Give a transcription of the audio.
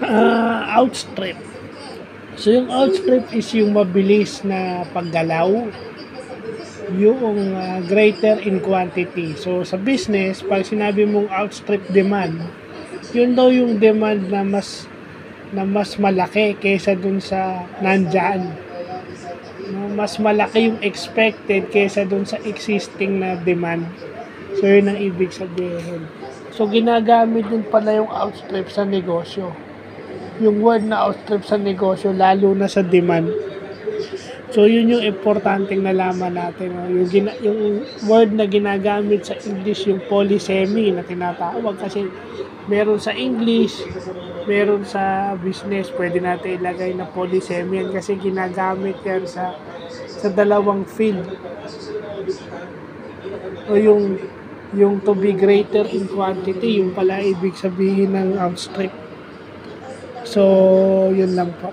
Outstrip. So yung outstrip is yung mabilis na paggalaw, yung greater in quantity. So sa business, pag sinabi mong outstrip demand, yun daw yung demand na mas malaki kaysa dun sa nandyan. No, mas malaki yung expected kaysa dun sa existing na demand. So yun ang ibig sabihin. So ginagamit din pala yung outstrip sa negosyo. Yung word na outstrip sa negosyo, lalo na sa demand. So yun yung importanteng nalaman natin. No? Yung word na ginagamit sa English, yung polysemy na tinatawag, kasi meron sa English, meron sa business, pwede natin ilagay na polysemy yan kasi ginagamit yan sa dalawang field. O yung to be greater in quantity, yung pala ibig sabihin ng outstrip. So, yun lang po.